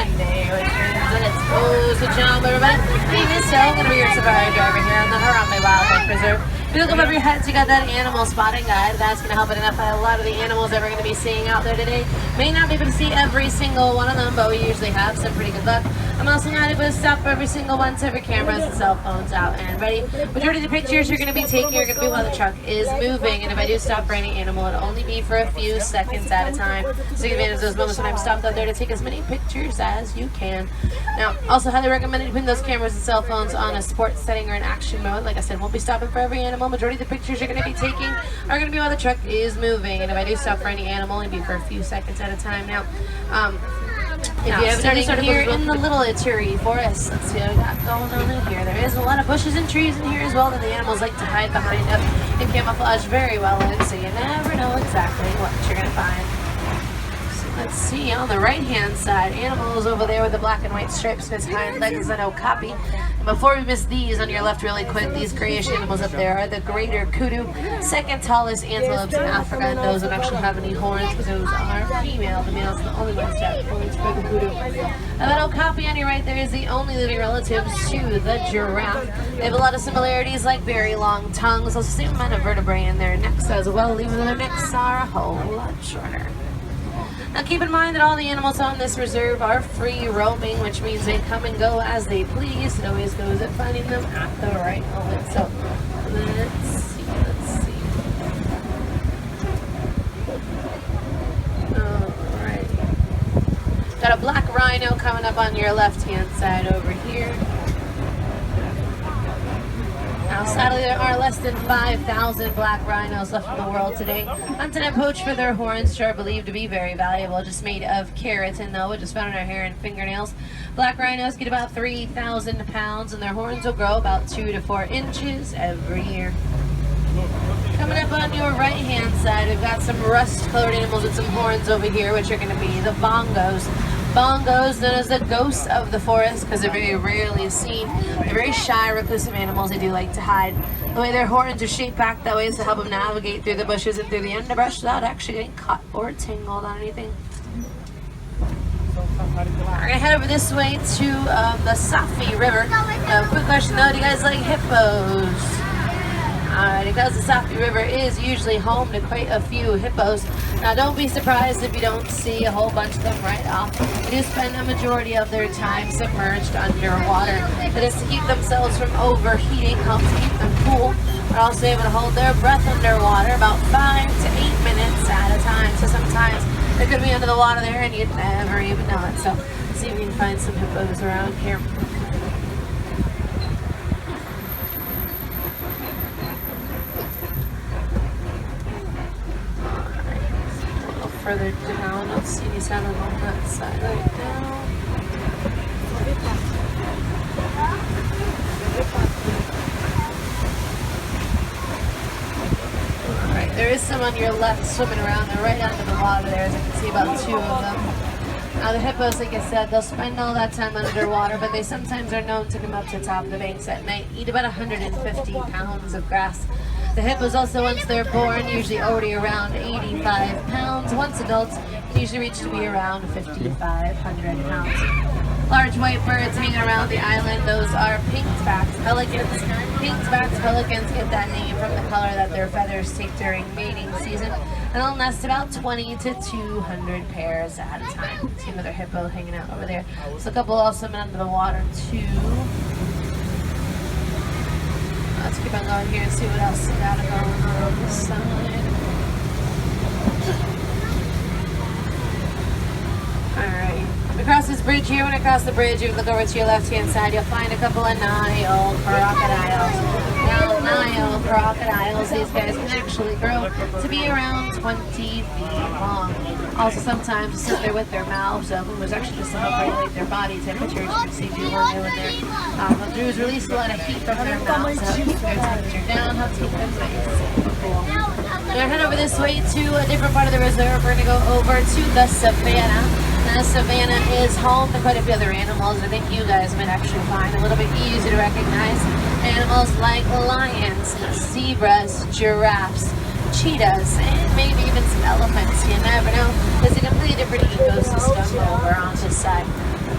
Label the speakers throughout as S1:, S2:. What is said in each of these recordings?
S1: Monday, which means that it's so jump, everybody. Hey, Miss Hill, I'm going to be your safari driver here on the Harambe Wildlife Preserve. If you look above your heads, you got that animal spotting guide. That's going to help identify a lot of the animals that we're going to be seeing out there today. May not be able to see every single one of them, but we usually have some pretty good luck. I'm also not able to stop every single one, so every cameras and cell phones out and ready. Majority of the pictures you're going to be taking are going to be while the truck is moving, and if I do stop for any animal, it'll only be for a few seconds at a time. So take advantage of those moments when I'm stopped out there to take as many pictures as you can. Now, also highly recommended you put those cameras and cell phones on a sports setting or an action mode. Like I said, won't be stopping for every animal. Majority of the pictures you're going to be taking are going to be while the truck is moving, and if I do stop for any animal, it'll be for a few seconds at a time. Now, if you have starting here in the little Ituri forest, let's see what we got going on in here. There is a lot of bushes and trees in here as well that the animals like to hide behind up and camouflage very well in, so you never know exactly what you're going to find. So let's see, on the right hand side, animals over there with the black and white stripes, his hind legs and okapi. And before we miss these on your left really quick, these grayish animals up there are the greater kudu, second tallest antelopes in Africa, and those don't actually have any horns because those are female. The male's the only ones that have horns for the kudu. And that okapi on your right there is the only living relatives to the giraffe. They have a lot of similarities, like very long tongues, also same amount of vertebrae in their necks as well, even though their necks are a whole lot shorter. Now keep in mind that all the animals on this reserve are free roaming, which means they come and go as they please. It always goes at finding them at the right moment. So let's see. Alright. Got a black rhino coming up on your left hand side over here. Now, sadly, there are less than 5,000 black rhinos left in the world today. Hunted and poached for their horns, which are believed to be very valuable, just made of keratin, though, which is found in our hair and fingernails. Black rhinos get about 3,000 pounds, and their horns will grow about 2 to 4 inches every year. Coming up on your right-hand side, we've got some rust-colored animals with some horns over here, which are going to be the bongos. Bongos, known as the ghosts of the forest because they're very rarely seen. They're very shy, reclusive animals. They do like to hide. The way their horns are shaped back that way is to help them navigate through the bushes and through the underbrush without actually getting caught or tangled on anything. We're going to head over this way to the Safi River. Quick question though, do you guys like hippos? Alright, because the Safi River is usually home to quite a few hippos. Now don't be surprised if you don't see a whole bunch of them right off. They do spend a majority of their time submerged underwater. That is to keep themselves from overheating, helps keep them cool. They're also able to hold their breath underwater about 5 to 8 minutes at a time. So sometimes they could be under the water there and you'd never even know it. So let's see if we can find some hippos around here. Further down, let's see, he's having on that side right now. Alright, there is some on your left swimming around. They're right under the water there, as I can see about 2 of them. Now the hippos, like I said, they'll spend all that time underwater, but they sometimes are known to come up to the top of the banks at night, eat about 150 pounds of grass. The hippos also, once they're born, usually already around 85 pounds. Once adults, usually reach to be around 5,500 pounds. Large white birds hanging around the island, those are pinks-backed pelicans. Pinks-backed pelicans get that name from the color that their feathers take during mating season. And they'll nest about 20 to 200 pairs at a time. See another hippo hanging out over there. So a couple also under the water too. Let's keep on going here and see what else we got going on this side. Alright. Across this bridge here, when I cross the bridge, you look over to your left-hand side, you'll find a couple of Nile crocodiles. Now, Nile crocodiles, these guys can actually grow to be around 20 feet long. Also, sometimes sit there with their mouths open, which actually just to help regulate their body temperature. As you can see, do more new in there. What they'll do is release a lot of heat from their mouths to help keep their temperature down, help keep them nice and cool. We're going to head over this way to a different part of the reserve. We're going to go over to the savannah. Now, the savannah is home to quite a few other animals. I think you guys might actually find a little bit easier to recognize. Animals like lions, zebras, giraffes, cheetahs, and maybe even some elephants. You never know. There's a completely different ecosystem over on this side.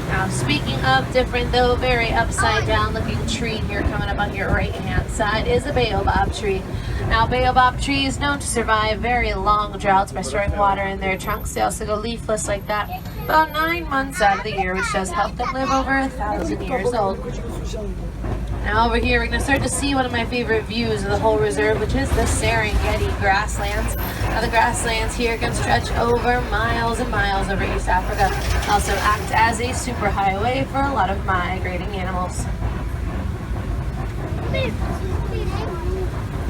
S1: Now, speaking of different, though very upside down looking tree here coming up on your right hand side is a baobab tree. Now, baobab tree is known to survive very long droughts by storing water in their trunks. They also go leafless like that about 9 months out of the year, which does help them live over 1,000 years old. Now over here, we're going to start to see one of my favorite views of the whole reserve, which is the Serengeti grasslands. Now the grasslands here can stretch over miles and miles over East Africa. Also act as a superhighway for a lot of migrating animals.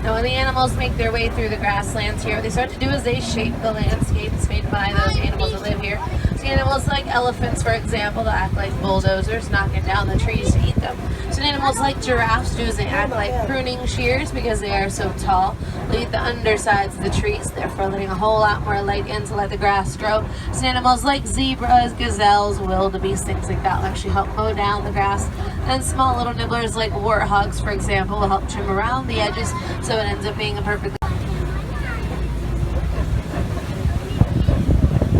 S1: Now when the animals make their way through the grasslands here, what they start to do is they shape the landscapes made by those animals that live here. So animals like elephants, for example, that act like bulldozers, knocking down the trees to eat them. So animals like giraffes do is they act like pruning shears because they are so tall. They eat the undersides of the trees, therefore letting a whole lot more light in to let the grass grow. So animals like zebras, gazelles, wildebeest, things like that will actually help mow down the grass. And small little nibblers like warthogs, for example, will help trim around the edges, so it ends up being a perfect.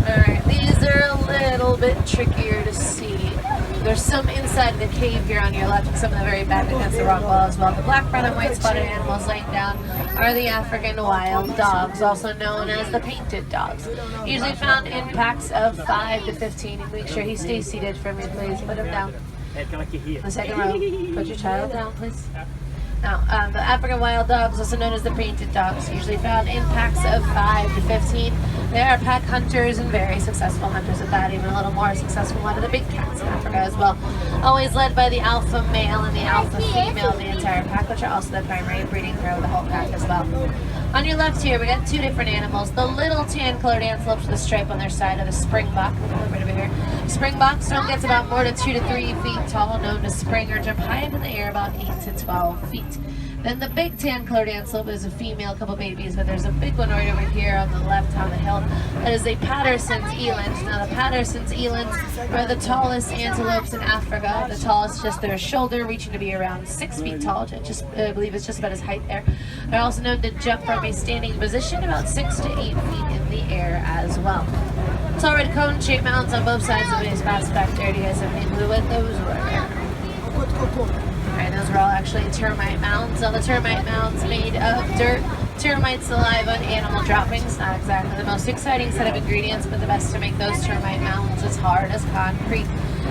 S1: Alright, these are a little bit trickier to see. There's some inside the cave here on your left, and some of the very back against the rock wall as well. The black, brown, and white spotted animals laying down are the African wild dogs, also known as the painted dogs. Usually found in packs of 5 to 15. And make sure he stays seated for me, please. Put him down. The second row. Put your child down, please. Now, the African wild dogs, also known as the painted dogs, usually found in packs of 5 to 15. They are pack hunters and very successful hunters at that, even a little more successful one of the big cats in Africa as well. Always led by the alpha male and the alpha female of the entire pack, which are also the primary breeding pair of the whole pack as well. On your left here, we got 2 different animals. The little tan-colored antelopes with a stripe on their side are the springbok. Right over here. Springboks don't get about more than 2 to 3 feet tall, known to spring or jump high into the air about 8 to 12 feet. Then the big tan-colored antelope is a female, couple babies, but there's a big one right over here on the left on the hill. That is a Patterson's eland. Now the Patterson's elands are the tallest antelopes in Africa. The tallest just their shoulder, reaching to be around 6 feet tall. I believe it's just about his height there. They're also known to jump from a standing position about 6 to 8 feet in the air as well. Tall red cone-shaped mounds on both sides of the base pass back there. Do you guys have any clue what those were? Alright, those are all actually termite mounds. Now the termite mounds made of dirt, termite saliva, and animal droppings. Not exactly the most exciting set of ingredients, but the best to make those termite mounds as hard as concrete.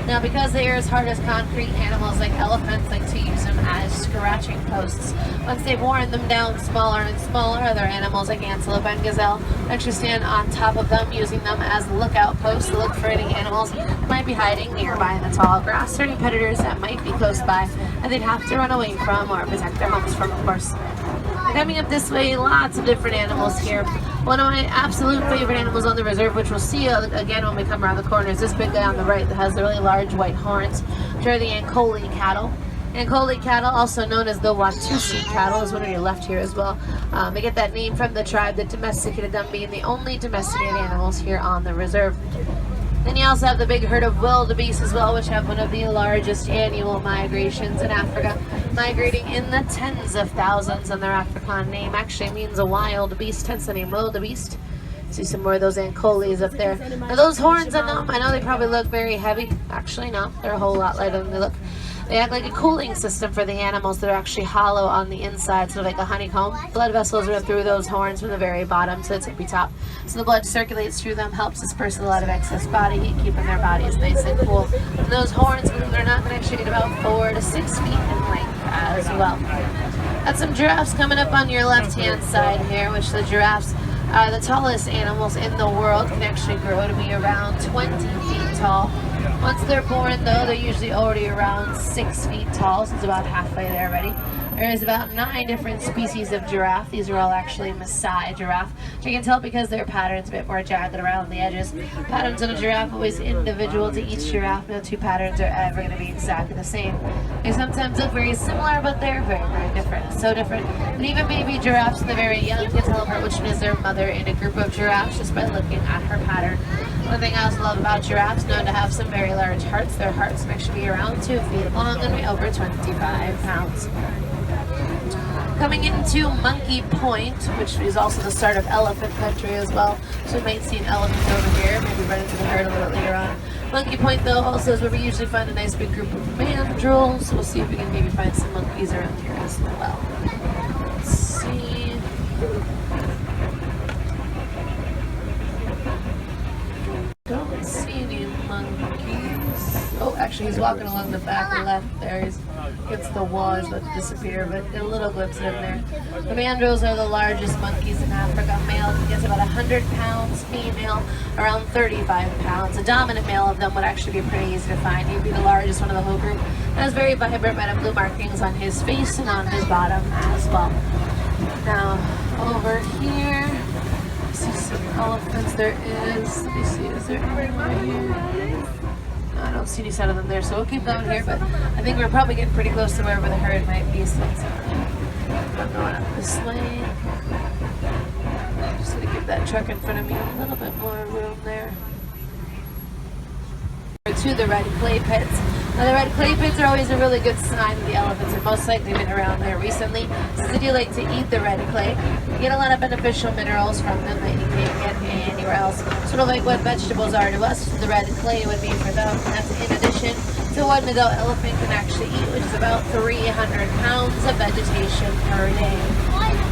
S1: Now because they are as hard as concrete, animals like elephants like to use them as scratching posts. Once they've worn them down smaller and smaller, other animals like antelope and gazelle actually stand on top of them, using them as lookout posts to look for any animals that might be hiding nearby in the tall grass, or any predators that might be close by that they'd have to run away from or protect their homes from, of course. Coming up this way, lots of different animals here. One of my absolute favorite animals on the reserve, which we'll see again when we come around the corner, is this big guy on the right that has the really large white horns, which are the Ankole cattle. Ankole cattle, also known as the Watusi cattle, is one on your left here as well. They get that name from the tribe that domesticated them, being the only domesticated animals here on the reserve. Then you also have the big herd of wildebeest as well, which have one of the largest annual migrations in Africa, migrating in the tens of thousands, and their Afrikaans name actually means a wild beast, hence the name wildebeest. See some more of those Ankoles up there. Now those horns on them, I know they probably look very heavy. Actually no, they're a whole lot lighter than they look. They act like a cooling system for the animals that are actually hollow on the inside, sort of like a honeycomb. Blood vessels run through those horns from the very bottom to the tippy top. So the blood circulates through them, helps disperse a lot of excess body heat, keeping their bodies nice and cool. And those horns, believe it or not, can actually get about 4 to 6 feet in length as well. Got some giraffes coming up on your left-hand side here, which the giraffes are the tallest animals in the world, can actually grow to be around 20 feet tall. Once they're born, though, they're usually already around 6 feet tall, so it's about halfway there already. There is about 9 different species of giraffe. These are all actually Maasai giraffe, which you can tell because their pattern's a bit more jagged around the edges. Patterns on a giraffe are always individual to each giraffe. No 2 patterns are ever going to be exactly the same. They sometimes look very similar, but they're very, very different. So different. And even baby giraffes, the very young, can tell apart which one is their mother in a group of giraffes just by looking at her pattern. One thing I also love about giraffes, known to have some very large hearts. Their hearts can actually be around 2 feet long and weigh over 25 pounds. Coming into Monkey Point, which is also the start of elephant country as well. So we might see an elephant over here, maybe run into the herd a little bit later on. Monkey Point, though, also is where we usually find a nice big group of mandrills. So we'll see if we can maybe find some monkeys around here as well. Let's see. Don't see any monkeys. Oh, actually, he's walking along the back left there. He's against the wall. He's about to disappear, but a little glimpse of him there. The mandrills are the largest monkeys in Africa. Male can get to about 100 pounds. Female, around 35 pounds. A dominant male of them would actually be pretty easy to find. He'd be the largest one of the whole group. And has very vibrant red and blue markings on his face and on his bottom as well. Now, over here, I see some elephants. There is, let me see, is there any more here? No, I don't see any sign of them there, so we'll keep going here, but I think we're probably getting pretty close to wherever the herd might be, so I'm going up this lane. Just gonna give that truck in front of me a little bit more room there. To the red clay pits. Now the red clay pits are always a really good sign that the elephants are most likely been around there recently, since they do like to eat the red clay. You get a lot of beneficial minerals from them that you can't get anywhere else. Sort of like what vegetables are to us, the red clay would be for them. And that's in addition to what an adult elephant can actually eat, which is about 300 pounds of vegetation per day.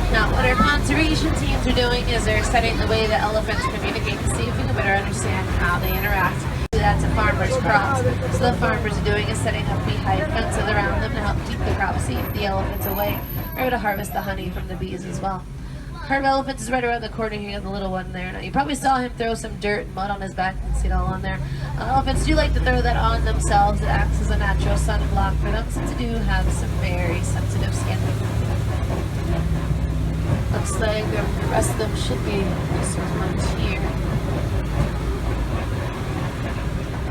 S1: Now, what our conservation teams are doing is they're studying the way that elephants communicate to see if we can better understand how they interact. That's a farmer's crops. So the farmers are doing is setting up beehive fences around them to help keep the crops safe, the elephants away, or to harvest the honey from the bees as well. Herd of elephants is right around the corner here, the little one there. Now you probably saw him throw some dirt and mud on his back. You can see it all on there. Elephants do like to throw that on themselves. It acts as a natural sunblock for them, since they do have some very sensitive skin. Looks like the rest of them should be just ones here.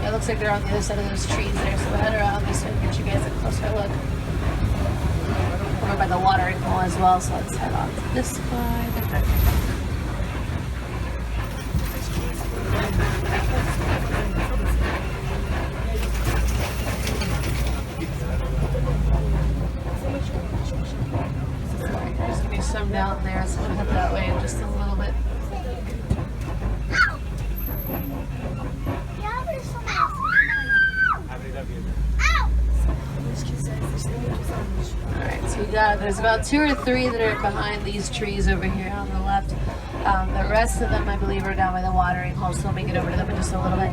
S1: It looks like they're on the other side of those trees there, so we'll head around this way and get you guys a closer look. We're by the watering hole as well, so let's head on to this side. There's going to be some down there, so we'll head that way in just a little bit. Alright, so we got, there's about 2 or 3 that are behind these trees over here on the left. The rest of them, I believe, are down by the watering hole, so let me get over to them in just a little bit.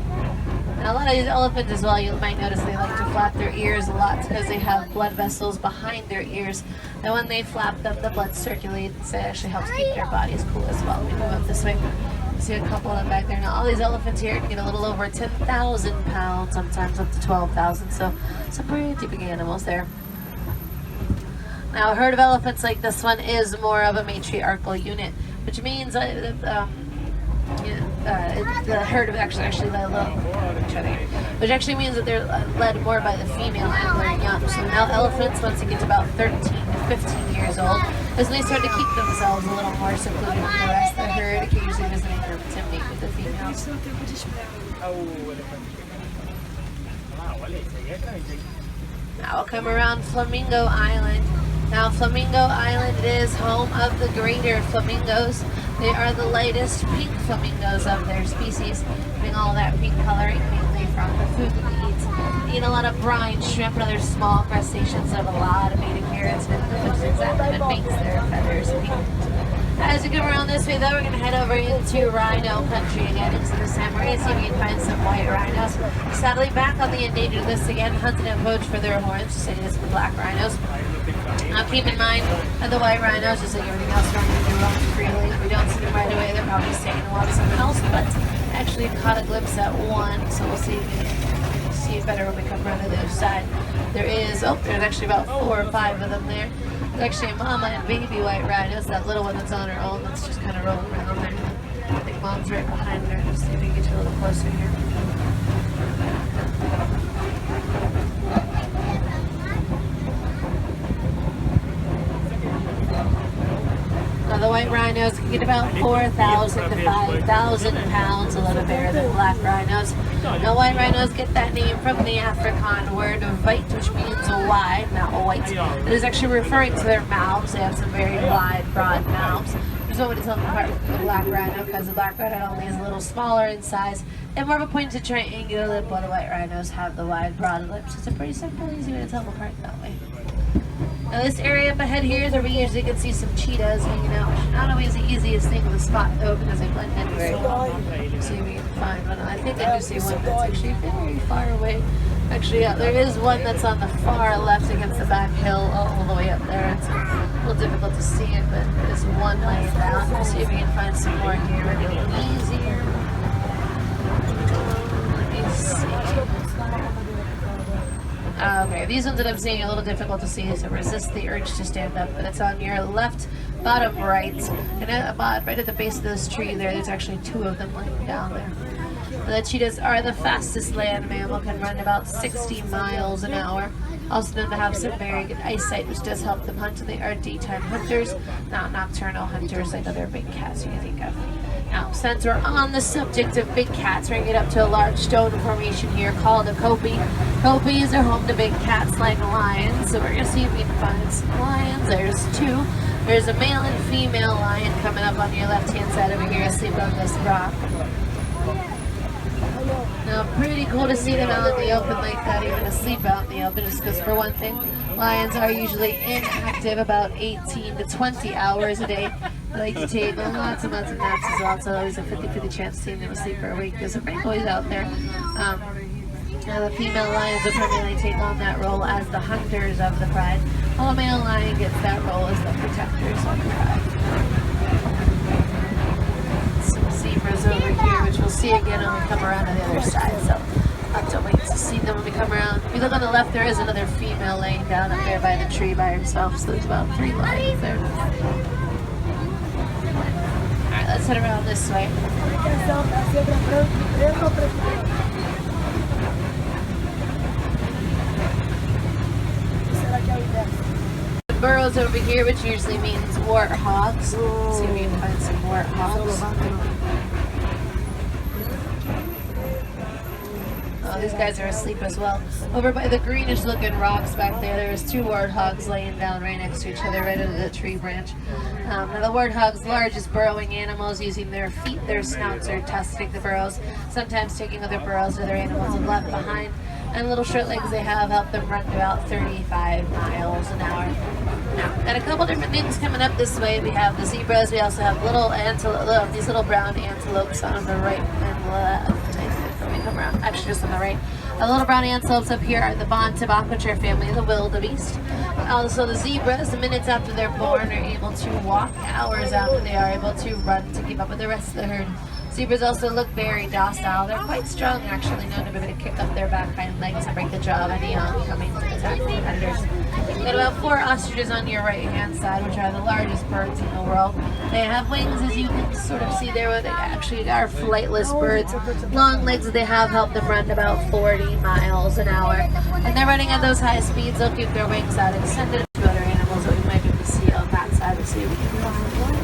S1: Now, a lot of these elephants as well, you might notice they like to flap their ears a lot because they have blood vessels behind their ears. And when they flap them, the blood circulates, so it actually helps keep their bodies cool as well. Let me move up this way. See a couple of them back there. Now, all these elephants here can get a little over 10,000 pounds, sometimes up to 12,000, so some pretty big animals there. Now, a herd of elephants like this one is more of a matriarchal unit, which means the herd of actually which actually means that they're led more by the female and their young. So now elephants, once they get to about 13 to 15 years old, is when they start to keep themselves a little more secluded from the rest of the herd, occasionally visiting them to mate with the females. Now we'll come around Flamingo Island. Now, Flamingo Island is home of the greater flamingos. They are the lightest pink flamingos of their species, having all that pink coloring mainly from the food that they eat. They eat a lot of brine, shrimp, and other small crustaceans that have a lot of mating periods, which is exactly what makes their feathers pink. As we come around this way, though, we're going to head over into rhino country again. So this time we're going to see if we can find some white rhinos. Sadly, back on the endangered list again, hunted and poached for their horns, saying this for black rhinos. Now keep in mind that the white rhinos, just like everything else, around here, roam freely. If we don't see them right away, they're probably staying along with someone else, but actually caught a glimpse at one, so we'll see if we can see it better when we come around to the other side. There's actually about 4 or 5 of them there. There's actually a mama and baby white rhinos, that little one that's on her own that's just kind of rolling around there. I think mom's right behind her. Just see if we can get you a little closer here. Now the white rhinos can get about 4,000 to 5,000 pounds, a little bigger than black rhinos. Now, white rhinos get that name from the Afrikaan word "vite," which means wide, not white. It is actually referring to their mouths. They have some very wide, broad mouths. There's no way to tell them apart from the black rhino because the black rhino only is a little smaller in size and more of a pointed triangular lip, while the white rhinos have the wide, broad lips. It's a pretty simple, easy way to tell them apart that way. Now this area up ahead here is where we usually can see some cheetahs hanging out, which is not always the easiest thing to spot though because they blend in very well. See if we can find one. I think I do see one that's actually very far away. Actually, yeah, there is one that's on the far left against the back hill all the way up there. It's a little difficult to see it, but there's one laying down. We'll see if we can find some more here a little easier. Let me see. Okay, these ones that I'm seeing are a little difficult to see, so resist the urge to stand up. But it's on your left bottom right, and right at the base of this tree there's actually two of them laying down there. The cheetahs are the fastest land mammal, can run about 60 miles an hour. Also known to have some very good eyesight, which does help them hunt, and they are daytime hunters, not nocturnal hunters like other big cats you can think of. Now, since we're on the subject of big cats, we're going to get up to a large stone formation here called a kopie. Kopies are home to big cats like lions, so we're going to see if we can find some lions. There's two. There's a male and female lion coming up on your left-hand side over here asleep on this rock. Now, pretty cool to see them out in the open like that, even asleep out in the open, just because for one thing, lions are usually inactive about 18 to 20 hours a day. They like to take lots and lots of naps as well, so always a 50-50 chance of seeing them asleep or awake because they're pretty always out there. Now the female lions will primarily take on that role as the hunters of the pride, while the male lion gets that role as the protectors of the pride. Some zebras over here, which we'll see again when we come around on the other side, so I'll have to wait to see them when we come around. If you look on the left, there is another female laying down up there by the tree by herself, so there's about 3 lions there. Alright, let's head around this way. Burrows over here, which usually means warthogs. See if we can find some warthogs. Oh, these guys are asleep as well. Over by the greenish looking rocks back there, there's 2 warthogs laying down right next to each other right under the tree branch. Now the warthog's largest burrowing animals, using their feet, their snouts, or tusks to dig the burrows, sometimes taking other burrows or other animals have left behind. And little short legs they have help them run about 35 miles an hour. Now, got a couple different things coming up this way. We have the zebras. We also have little antelope, these little brown antelopes on the right and left. Let me come around. Actually, just on the right. The little brown antelopes up here are the Bontebok, which are family of the wildebeest. Also, the zebras, the minutes after they're born, are able to walk. Hours after they are able to run to keep up with the rest of the herd. Zebras also look very docile. They're quite strong, actually, known to be able to kick up their back hind legs and break the jaw of any oncoming attack predators. You've got about 4 ostriches on your right-hand side, which are the largest birds in the world. They have wings, as you can sort of see there, but they actually are flightless birds. Long legs that they have help them run about 40 miles an hour. When they're running at those high speeds, they'll keep their wings out extended to other animals that we might be able to see on that side. We'll see if we can find one.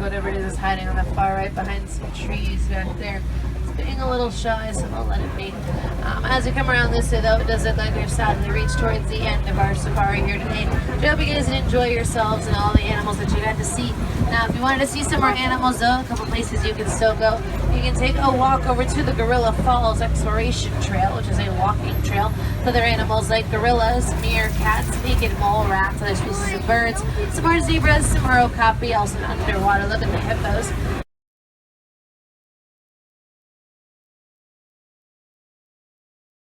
S1: Whatever it is hiding on the far right behind some trees back there. It's being a little shy, so I'll let it be. As we come around this way, though, it does look like we've sadly reached towards the end of our safari here today. I hope you guys enjoy yourselves and all the animals that you got to see. Now, if you wanted to see some more animals, though, a couple places you can still go. You can take a walk over to the Gorilla Falls Exploration Trail, which is a walking trail for other animals like gorillas, meerkats, naked mole rats, other species of birds, some more zebras, some more okapi, also an underwater living hippos.